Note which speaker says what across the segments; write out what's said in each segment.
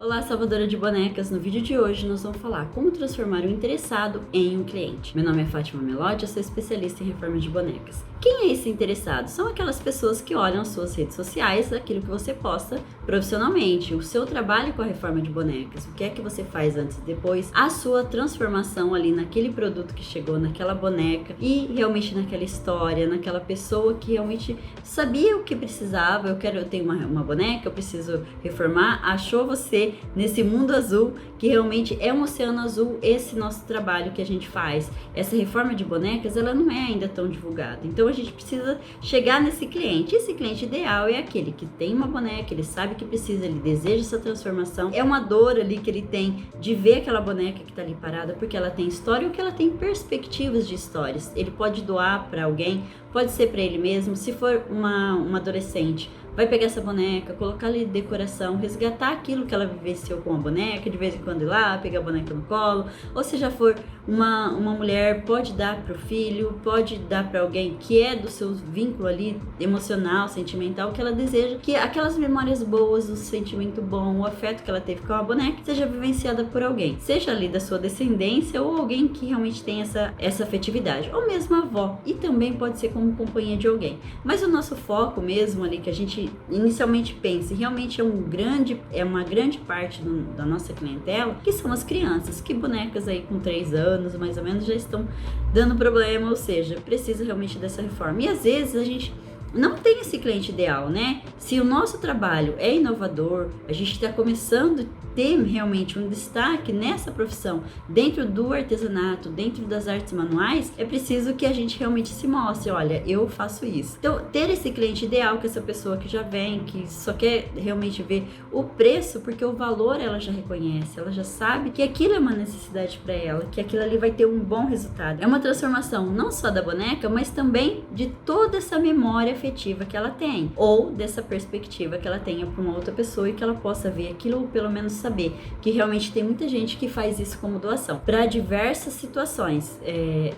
Speaker 1: Olá, salvadora de bonecas! No vídeo de hoje nós vamos falar como transformar o interessado em um cliente. Meu nome é Fátima Melotti, eu sou especialista em reforma de bonecas. Quem é esse interessado? São aquelas pessoas que olham as suas redes sociais, aquilo que você posta profissionalmente, o seu trabalho com a reforma de bonecas, o que é que você faz antes e depois, a sua transformação ali naquele produto que chegou, naquela boneca e realmente naquela história, naquela pessoa que realmente sabia o que precisava. Eu tenho uma boneca, eu preciso reformar, achou você nesse mundo azul, que realmente é um oceano azul, esse nosso trabalho que a gente faz. Essa reforma de bonecas, ela não é ainda tão divulgada. Então a gente precisa chegar nesse cliente. Esse cliente ideal é aquele que tem uma boneca, ele sabe que precisa, ele deseja essa transformação. É uma dor ali que ele tem de ver aquela boneca que tá ali parada, porque ela tem história ou que ela tem perspectivas de histórias. Ele pode doar para alguém, pode ser para ele mesmo. Se for uma adolescente, vai pegar essa boneca, colocar ali decoração, resgatar aquilo que ela vivenciou com a boneca, de vez em quando ir lá, pegar a boneca no colo. Ou se já for uma mulher, pode dar para o filho, pode dar para alguém que é do seu vínculo ali emocional, sentimental, que ela deseja que aquelas memórias boas, o sentimento bom, o afeto que ela teve com a boneca seja vivenciada por alguém, seja ali da sua descendência ou alguém que realmente tem essa afetividade, ou mesmo a avó, e também pode ser como companhia de alguém. Mas o nosso foco mesmo ali, que a gente inicialmente pensa, e realmente é uma grande parte da nossa clientela, que são as crianças, que bonecas aí com 3 anos, mais ou menos, já estão dando problema, ou seja, precisa realmente dessa reforma. E às vezes a gente não tem esse cliente ideal, né? Se o nosso trabalho é inovador, a gente está começando a ter realmente um destaque nessa profissão, dentro do artesanato, dentro das artes manuais, é preciso que a gente realmente se mostre, olha, eu faço isso. Então, ter esse cliente ideal, que é essa pessoa que já vem, que só quer realmente ver o preço, porque o valor ela já reconhece, ela já sabe que aquilo é uma necessidade para ela, que aquilo ali vai ter um bom resultado. É uma transformação não só da boneca, mas também de toda essa memória afetiva que ela tem, ou dessa perspectiva que ela tenha para uma outra pessoa e que ela possa ver aquilo, ou pelo menos saber que realmente tem muita gente que faz isso como doação para diversas situações.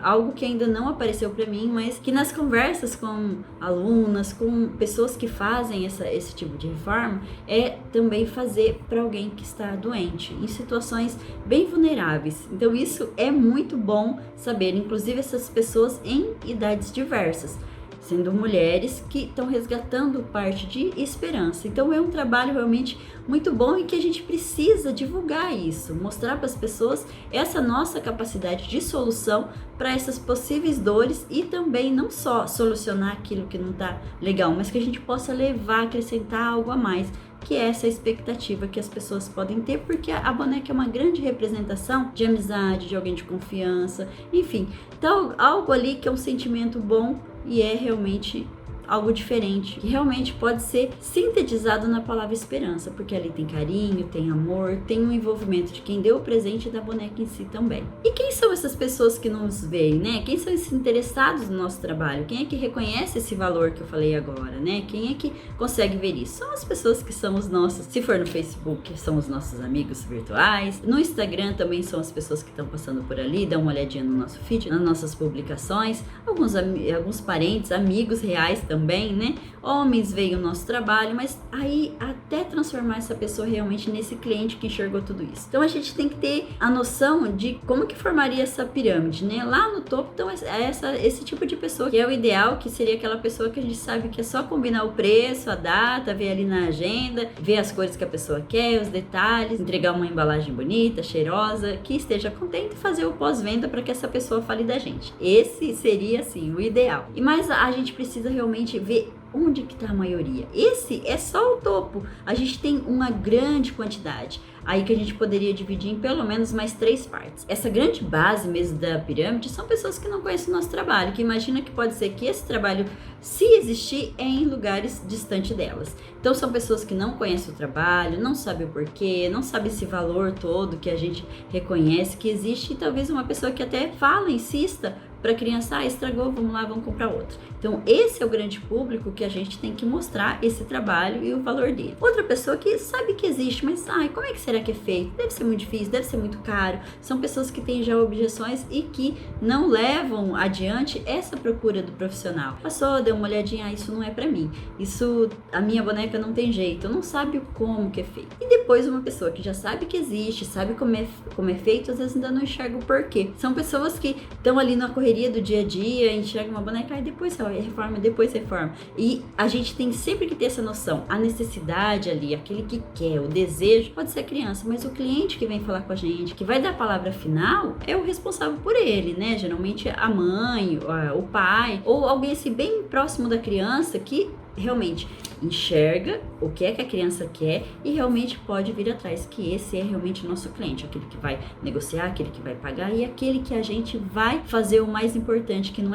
Speaker 1: Algo que ainda não apareceu para mim, mas que nas conversas com alunas, com pessoas que fazem esse tipo de reforma, é também fazer para alguém que está doente, em situações bem vulneráveis. Então isso é muito bom saber, inclusive essas pessoas em idades diversas, sendo mulheres que estão resgatando parte de esperança. Então é um trabalho realmente muito bom e que a gente precisa divulgar isso, mostrar para as pessoas essa nossa capacidade de solução para essas possíveis dores, e também não só solucionar aquilo que não está legal, mas que a gente possa levar, acrescentar algo a mais, que é essa expectativa que as pessoas podem ter, porque a boneca é uma grande representação de amizade, de alguém de confiança, enfim. Então, algo ali que é um sentimento bom e é realmente algo diferente, que realmente pode ser sintetizado na palavra esperança, porque ali tem carinho, tem amor, tem um envolvimento de quem deu o presente e da boneca em si também. E quem são essas pessoas que nos veem, né? Quem são esses interessados no nosso trabalho? Quem é que reconhece esse valor que eu falei agora, né? Quem é que consegue ver isso? São as pessoas que são os nossos, se for no Facebook, são os nossos amigos virtuais, no Instagram também são as pessoas que estão passando por ali, dá uma olhadinha no nosso feed, nas nossas publicações, alguns parentes, amigos reais também, né? Homens veem o nosso trabalho, mas aí até transformar essa pessoa realmente nesse cliente que enxergou tudo isso. Então a gente tem que ter a noção de como que formaria essa pirâmide, né? Lá no topo, então esse tipo de pessoa que é o ideal, que seria aquela pessoa que a gente sabe que é só combinar o preço, a data, ver ali na agenda, ver as cores que a pessoa quer, os detalhes, entregar uma embalagem bonita, cheirosa, que esteja contente, e fazer o pós-venda para que essa pessoa fale da gente. Esse seria, assim, o ideal. Mas a gente precisa realmente ver onde que está a maioria. Esse é só o topo. A gente tem uma grande quantidade aí que a gente poderia dividir em pelo menos mais 3 partes. Essa grande base mesmo da pirâmide são pessoas que não conhecem o nosso trabalho, que imagina que pode ser que esse trabalho, se existir, é em lugares distantes delas. Então são pessoas que não conhecem o trabalho, não sabem o porquê, não sabem esse valor todo que a gente reconhece que existe, e talvez uma pessoa que até fala, insista para a criança, estragou, vamos lá, vamos comprar outra. Então esse é o grande público que a gente tem que mostrar esse trabalho e o valor dele. Outra pessoa que sabe que existe, mas como é que será que é feito? Deve ser muito difícil, deve ser muito caro. São pessoas que têm já objeções e que não levam adiante essa procura do profissional. Passou, deu uma olhadinha, isso não é pra mim. Isso, a minha boneca não tem jeito, não sabe como que é feito. E depois uma pessoa que já sabe que existe, sabe como é feito, às vezes ainda não enxerga o porquê. São pessoas que estão ali na correria do dia a dia, enxergam uma boneca e depois reforma, depois reforma. E a gente tem sempre que ter essa noção. A necessidade ali, aquele que quer, o desejo, pode ser a criança, mas o cliente que vem falar com a gente, que vai dar a palavra final, é o responsável por ele, né? Geralmente a mãe, o pai, ou alguém assim bem próximo da criança que realmente enxerga o que é que a criança quer e realmente pode vir atrás, que esse é realmente o nosso cliente, aquele que vai negociar, aquele que vai pagar e aquele que a gente vai fazer o mais importante, que não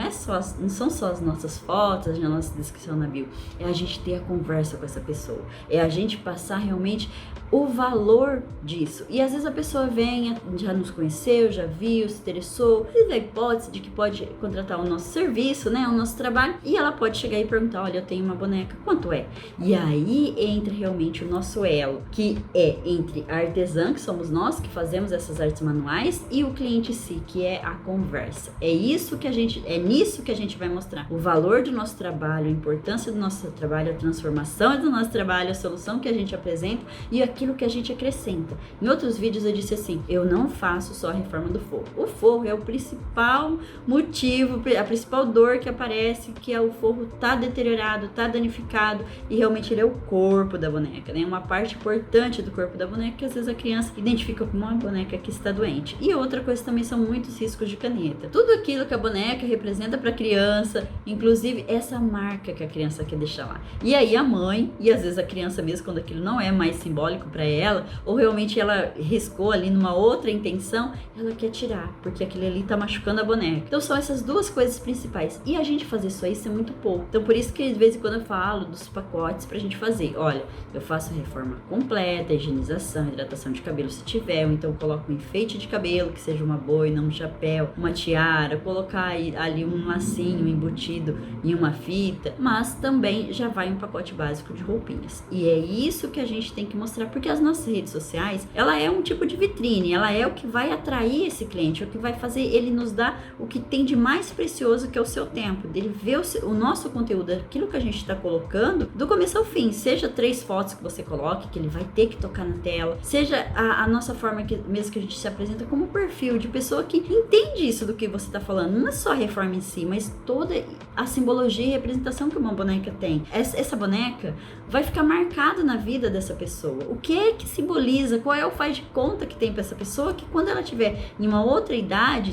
Speaker 1: são só as nossas fotos, a nossa descrição na bio, é a gente ter a conversa com essa pessoa, é a gente passar realmente o valor disso. E às vezes a pessoa vem, já nos conheceu, já viu, se interessou, teve a hipótese de que pode contratar o nosso serviço, né, o nosso trabalho, e ela pode chegar e perguntar, olha, eu tenho uma boneca, quanto é? E aí entra realmente o nosso elo, que é entre a artesã, que somos nós que fazemos essas artes manuais, e o cliente em si, que é a conversa. É nisso que a gente vai mostrar o valor do nosso trabalho, a importância do nosso trabalho, a transformação do nosso trabalho, a solução que a gente apresenta e aquilo que a gente acrescenta. Em outros vídeos eu disse assim, eu não faço só a reforma do forro. O forro é o principal motivo, a principal dor que aparece, que é o forro tá deteriorado, tá danificado, e realmente ele é o corpo da boneca, né? Uma parte importante do corpo da boneca que às vezes a criança identifica como uma boneca que está doente. E outra coisa também são muitos riscos de caneta. Tudo aquilo que a boneca representa para a criança, inclusive essa marca que a criança quer deixar lá. E aí a mãe, e às vezes a criança mesmo, quando aquilo não é mais simbólico para ela, ou realmente ela riscou ali numa outra intenção, ela quer tirar, porque aquilo ali tá machucando a boneca. Então são essas duas coisas principais. E a gente fazer só isso é muito pouco. Então por isso que de vez em quando eu falo dos pacotes pra gente fazer. Olha, eu faço a reforma completa, higienização, hidratação de cabelo se tiver, ou então eu coloco um enfeite de cabelo, que seja uma boina, um chapéu, uma tiara, colocar ali um lacinho embutido em uma fita, mas também já vai um pacote básico de roupinhas. E é isso que a gente tem que mostrar, porque as nossas redes sociais, ela é um tipo de vitrine, ela é o que vai atrair esse cliente, é o que vai fazer ele nos dar o que tem de mais precioso, que é o seu tempo, dele ver o nosso conteúdo, aquilo que a gente está colocando, do começo ao fim, seja 3 fotos que você coloque, que ele vai ter que tocar na tela, seja a nossa forma mesmo que a gente se apresenta como perfil de pessoa que entende isso do que você está falando, não é só a reforma em si, mas toda a simbologia e representação que uma boneca tem. Essa boneca vai ficar marcada na vida dessa pessoa. O que é que simboliza? Qual é o faz de conta que tem para essa pessoa, que quando ela tiver em uma outra idade,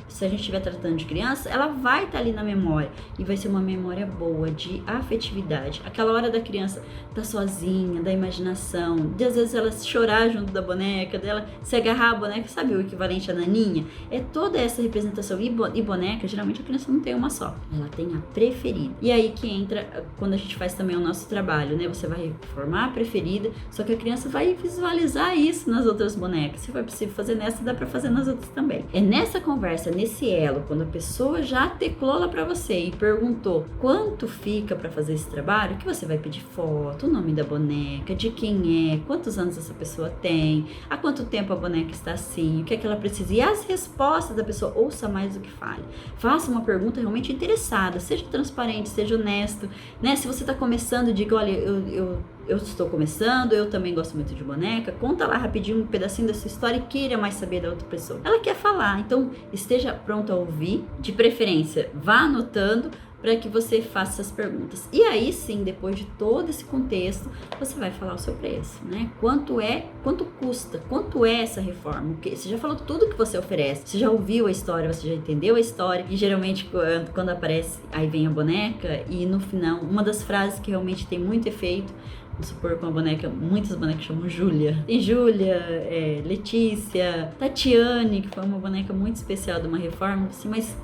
Speaker 1: se a gente estiver tratando de criança, ela vai estar ali na memória e vai ser uma memória boa, de afetividade. Aquela hora da criança tá sozinha, da imaginação, de às vezes ela chorar junto da boneca, dela se agarrar à boneca, sabe o equivalente à naninha? É toda essa representação. E boneca, geralmente a criança não tem uma só, ela tem a preferida. E aí que entra quando a gente faz também o nosso trabalho, né? Você vai reformar a preferida, só que a criança vai visualizar isso nas outras bonecas. Se for possível fazer nessa, dá pra fazer nas outras também. É nessa conversa, nesse elo, quando a pessoa já teclou lá pra você e perguntou quanto fica pra fazer esse trabalho, que você vai pedir foto, o nome da boneca, de quem é, quantos anos essa pessoa tem, há quanto tempo a boneca está assim, o que é que ela precisa, e as respostas da pessoa. Ouça mais do que fale. Faça uma pergunta realmente interessada, seja transparente, seja honesto, né? Se você tá começando, diga, olha, eu estou começando, eu também gosto muito de boneca, conta lá rapidinho um pedacinho dessa história e queira mais saber da outra pessoa. Ela quer falar, então esteja pronto a ouvir, de preferência vá anotando para que você faça essas perguntas. E aí sim, depois de todo esse contexto, você vai falar o seu preço, né? Quanto custa, quanto é essa reforma? Porque você já falou tudo que você oferece, você já ouviu a história, você já entendeu a história, e geralmente quando aparece, aí vem a boneca, e no final, uma das frases que realmente tem muito efeito, vamos supor, com a boneca, muitas bonecas chamam Júlia. Tem Júlia, Letícia, Tatiane, que foi uma boneca muito especial de uma reforma, assim, mas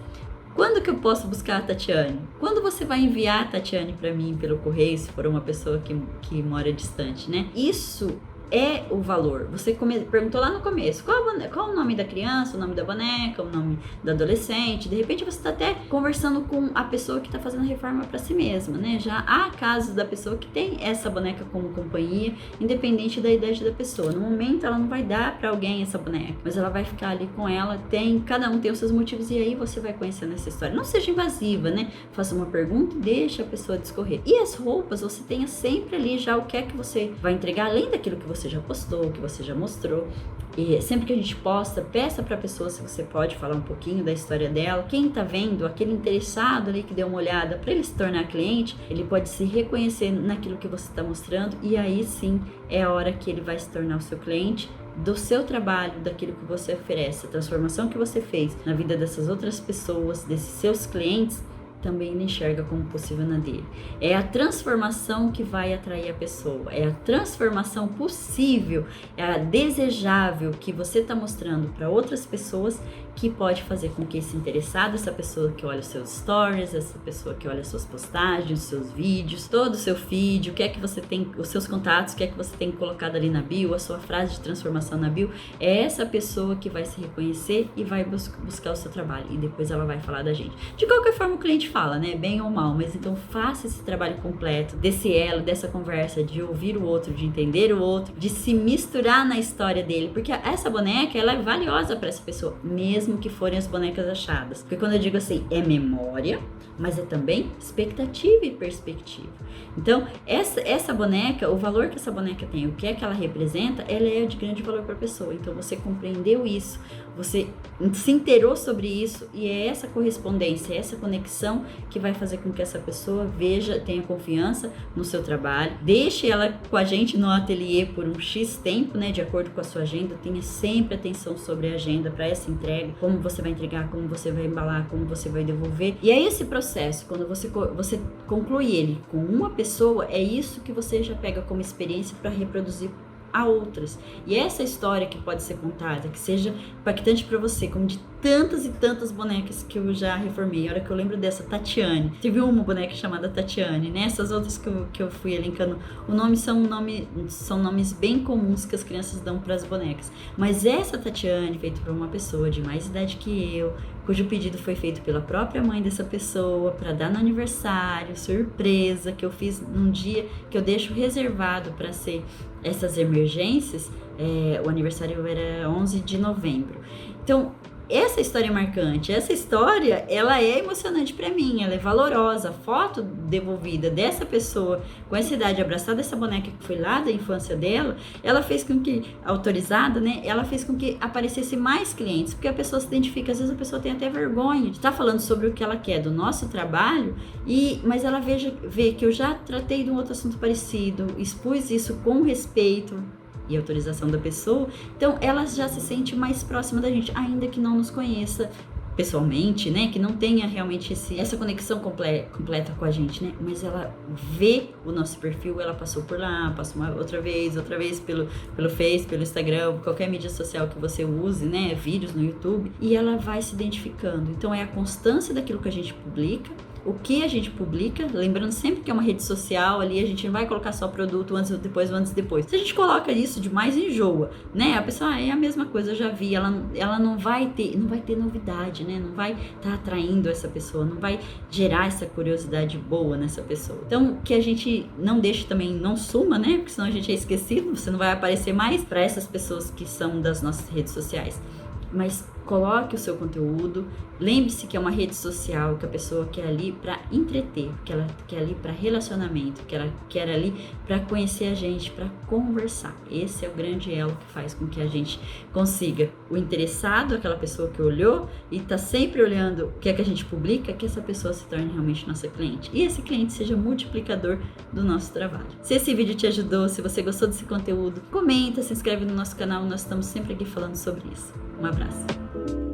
Speaker 1: quando que eu posso buscar a Tatiane? Quando você vai enviar a Tatiane para mim pelo correio, se for uma pessoa que mora distante, né? Isso é o valor. Você perguntou lá no começo, qual o nome da criança, o nome da boneca, o nome do adolescente. De repente você está até conversando com a pessoa que está fazendo a reforma para si mesma, né? Já há casos da pessoa que tem essa boneca como companhia, independente da idade da pessoa. No momento ela não vai dar para alguém essa boneca, mas ela vai ficar ali com ela, cada um tem os seus motivos, e aí você vai conhecendo essa história. Não seja invasiva, né? Faça uma pergunta e deixa a pessoa discorrer. E as roupas, você tenha sempre ali já o que é que você vai entregar, além daquilo que você já postou, que você já mostrou. E sempre que a gente posta, peça para a pessoa se você pode falar um pouquinho da história dela. Quem tá vendo, aquele interessado ali que deu uma olhada, para ele se tornar cliente, ele pode se reconhecer naquilo que você está mostrando, e aí sim é a hora que ele vai se tornar o seu cliente, do seu trabalho, daquilo que você oferece, a transformação que você fez na vida dessas outras pessoas, desses seus clientes, também ele enxerga como possível na dele. É a transformação que vai atrair a pessoa, é a transformação possível, é a desejável que você está mostrando para outras pessoas, que pode fazer com que esse interessado, essa pessoa que olha os seus stories, essa pessoa que olha as suas postagens, os seus vídeos, todo o seu feed, o que é que você tem, os seus contatos, o que é que você tem colocado ali na bio, a sua frase de transformação na bio, é essa pessoa que vai se reconhecer e vai buscar o seu trabalho, e depois ela vai falar da gente. De qualquer forma o cliente fala, né, bem ou mal, mas então faça esse trabalho completo, desse elo, dessa conversa, de ouvir o outro, de entender o outro, de se misturar na história dele, porque essa boneca, ela é valiosa para essa pessoa, mesmo que forem as bonecas achadas. Porque quando eu digo assim, é memória, mas é também expectativa e perspectiva. Então, essa boneca, o valor que essa boneca tem, o que é que ela representa, ela é de grande valor para a pessoa. Então, você compreendeu isso, você se inteirou sobre isso, e é essa correspondência, essa conexão que vai fazer com que essa pessoa veja, tenha confiança no seu trabalho, deixe ela com a gente no ateliê por um X tempo, né, de acordo com a sua agenda, tenha sempre atenção sobre a agenda para essa entrega, como você vai entregar, como você vai embalar, como você vai devolver. E é esse processo, quando você conclui ele com uma pessoa, é isso que você já pega como experiência para reproduzir a outras. E essa história que pode ser contada, que seja impactante para você, como de tantas e tantas bonecas que eu já reformei. A hora que eu lembro dessa, Tatiane, teve uma boneca chamada Tatiane, né? Essas outras que eu fui elencando, são nomes bem comuns que as crianças dão para as bonecas, mas essa Tatiane, feita por uma pessoa de mais idade que eu, cujo pedido foi feito pela própria mãe dessa pessoa, para dar no aniversário, surpresa, que eu fiz num dia que eu deixo reservado para ser essas emergências. O aniversário era 11 de novembro. Então, essa história é marcante, essa história, ela é emocionante para mim, ela é valorosa. A foto devolvida dessa pessoa com essa idade, abraçada essa boneca que foi lá da infância dela, ela fez com que, autorizada, né, ela fez com que aparecesse mais clientes, porque a pessoa se identifica, às vezes a pessoa tem até vergonha de estar falando sobre o que ela quer do nosso trabalho, mas ela vê que eu já tratei de um outro assunto parecido, expus isso com respeito e autorização da pessoa, então ela já se sente mais próxima da gente, ainda que não nos conheça pessoalmente, né, que não tenha realmente essa conexão completa com a gente, né, mas ela vê o nosso perfil, ela passou por lá, passou outra vez pelo Face, pelo Instagram, qualquer mídia social que você use, né, vídeos no YouTube, e ela vai se identificando. Então é a constância daquilo que a gente publica, o que a gente publica, lembrando sempre que é uma rede social ali, a gente não vai colocar só produto antes ou depois, antes e depois. Se a gente coloca isso demais, enjoa, né? A pessoa, é a mesma coisa, eu já vi, ela não vai ter novidade, né? Não vai estar atraindo essa pessoa, não vai gerar essa curiosidade boa nessa pessoa. Então, que a gente não deixe também, não suma, né? Porque senão a gente é esquecido, você não vai aparecer mais para essas pessoas que são das nossas redes sociais. Mas coloque o seu conteúdo, lembre-se que é uma rede social, que a pessoa quer ali para entreter, que ela quer ali para relacionamento, que ela quer ali para conhecer a gente, para conversar. Esse é o grande elo que faz com que a gente consiga o interessado, aquela pessoa que olhou e está sempre olhando o que é que a gente publica, que essa pessoa se torne realmente nossa cliente. E esse cliente seja multiplicador do nosso trabalho. Se esse vídeo te ajudou, se você gostou desse conteúdo, comenta, se inscreve no nosso canal, nós estamos sempre aqui falando sobre isso. Um abraço.